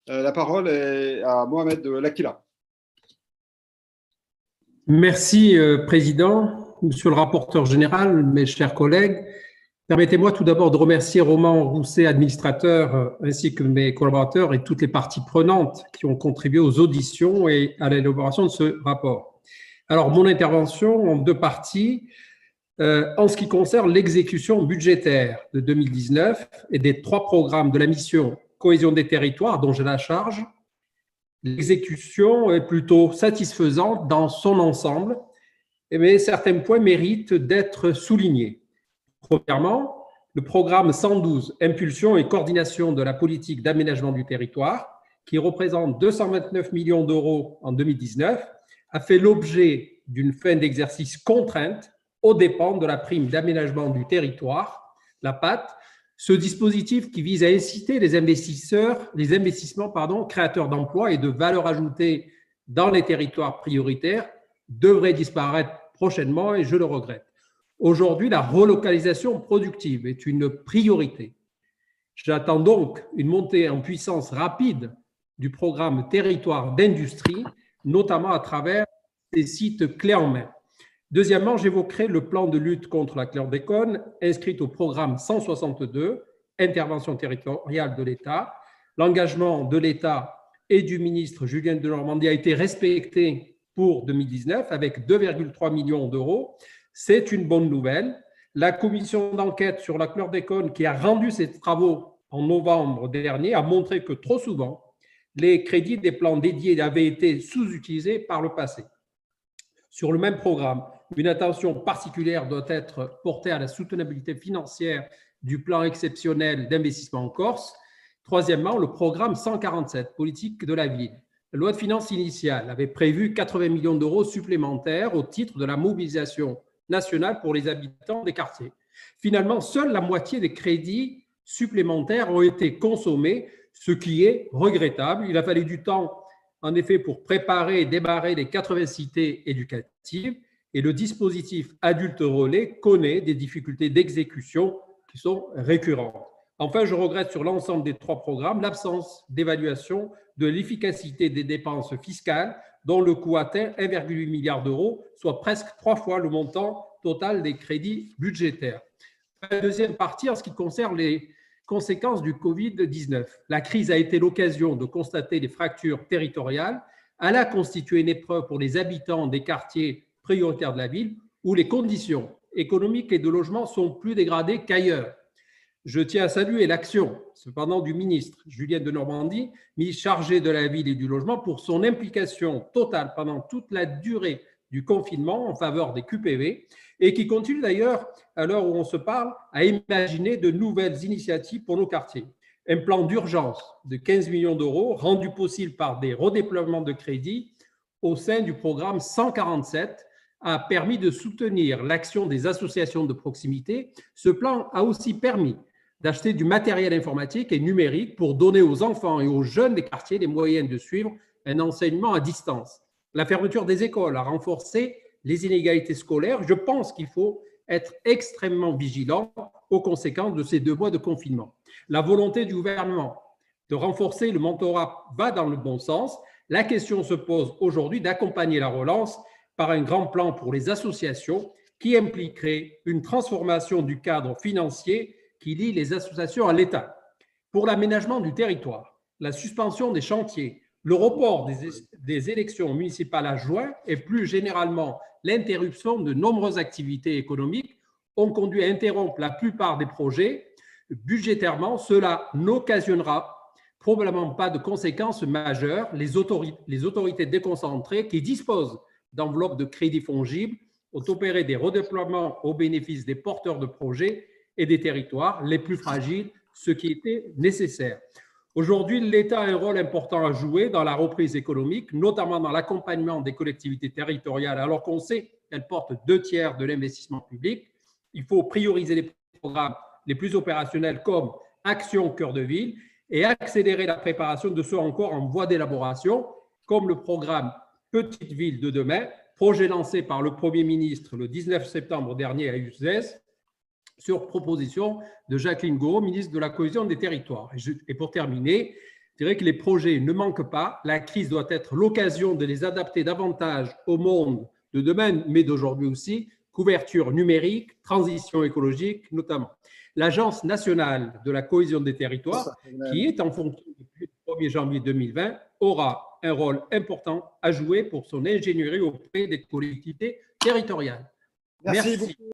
La parole est à Mohamed Lakila. Merci, Président, Monsieur le rapporteur général, mes chers collègues. Permettez-moi tout d'abord de remercier Roman Rousset, administrateur, ainsi que mes collaborateurs et toutes les parties prenantes qui ont contribué aux auditions et à l'élaboration de ce rapport. Alors, mon intervention en deux parties. En ce qui concerne l'exécution budgétaire de 2019 et des trois programmes de la mission Cohésion des territoires dont j'ai la charge, l'exécution est plutôt satisfaisante dans son ensemble, mais certains points méritent d'être soulignés. Premièrement, le programme 112, Impulsion et coordination de la politique d'aménagement du territoire, qui représente 229 millions d'euros en 2019, a fait l'objet d'une fin d'exercice contrainte aux dépens de la prime d'aménagement du territoire, la PAT, ce dispositif qui vise à inciter les investissements créateurs d'emplois et de valeur ajoutée dans les territoires prioritaires devrait disparaître prochainement et je le regrette. Aujourd'hui, la relocalisation productive est une priorité. J'attends donc une montée en puissance rapide du programme Territoire d'industrie, notamment à travers des sites clés en main. Deuxièmement, j'évoquerai le plan de lutte contre la chlordécone inscrit au programme 162, Intervention territoriale de l'État. L'engagement de l'État et du ministre Julien Denormandie a été respecté pour 2019 avec 2,3 millions d'euros. C'est une bonne nouvelle. La commission d'enquête sur la chlordécone qui a rendu ses travaux en novembre dernier a montré que trop souvent, les crédits des plans dédiés avaient été sous-utilisés par le passé. Sur le même programme, une attention particulière doit être portée à la soutenabilité financière du plan exceptionnel d'investissement en Corse. Troisièmement, le programme 147, politique de la ville. La loi de finances initiale avait prévu 80 millions d'euros supplémentaires au titre de la mobilisation nationale pour les habitants des quartiers. Finalement, seule la moitié des crédits supplémentaires ont été consommés, ce qui est regrettable. Il a fallu du temps en effet, pour préparer et démarrer les 80 cités éducatives, et le dispositif adulte relais connaît des difficultés d'exécution qui sont récurrentes. Enfin, je regrette sur l'ensemble des trois programmes l'absence d'évaluation de l'efficacité des dépenses fiscales dont le coût atteint 1,8 milliard d'euros, soit presque 3 fois le montant total des crédits budgétaires. La deuxième partie, en ce qui concerne les conséquences du Covid-19. La crise a été l'occasion de constater les fractures territoriales. Elle a constitué une épreuve pour les habitants des quartiers prioritaires de la ville où les conditions économiques et de logement sont plus dégradées qu'ailleurs. Je tiens à saluer l'action, cependant, du ministre Julien Denormandie, ministre chargé de la ville et du logement, pour son implication totale pendant toute la durée du confinement en faveur des QPV et qui continue d'ailleurs, à l'heure où on se parle, à imaginer de nouvelles initiatives pour nos quartiers. Un plan d'urgence de 15 millions d'euros rendu possible par des redéploiements de crédits au sein du programme 147 a permis de soutenir l'action des associations de proximité. Ce plan a aussi permis d'acheter du matériel informatique et numérique pour donner aux enfants et aux jeunes des quartiers les moyens de suivre un enseignement à distance. La fermeture des écoles a renforcé les inégalités scolaires. Je pense qu'il faut être extrêmement vigilant aux conséquences de ces 2 mois de confinement. La volonté du gouvernement de renforcer le mentorat va dans le bon sens. La question se pose aujourd'hui d'accompagner la relance par un grand plan pour les associations qui impliquerait une transformation du cadre financier qui lie les associations à l'État. Pour l'aménagement du territoire, la suspension des chantiers, le report des élections municipales à juin et plus généralement l'interruption de nombreuses activités économiques ont conduit à interrompre la plupart des projets. Budgétairement, cela n'occasionnera probablement pas de conséquences majeures. Les autorités déconcentrées qui disposent d'enveloppes de crédits fongibles ont opéré des redéploiements au bénéfice des porteurs de projets et des territoires les plus fragiles, ce qui était nécessaire. Aujourd'hui, l'État a un rôle important à jouer dans la reprise économique, notamment dans l'accompagnement des collectivités territoriales, alors qu'on sait qu'elles portent 2/3 de l'investissement public. Il faut prioriser les programmes les plus opérationnels comme Action Cœur de Ville et accélérer la préparation de ceux encore en voie d'élaboration, comme le programme Petite Ville de demain, projet lancé par le Premier ministre le 19 septembre dernier à Uzès, sur proposition de Jacqueline Gourault, ministre de la Cohésion des Territoires. Et pour terminer, Je dirais que les projets ne manquent pas. La crise doit être l'occasion de les adapter davantage au monde de demain, mais d'aujourd'hui aussi. Couverture numérique, transition écologique notamment. L'Agence nationale de la cohésion des territoires, qui est en fonction depuis le 1er janvier 2020, aura un rôle important à jouer pour son ingénierie auprès des collectivités territoriales. Merci beaucoup.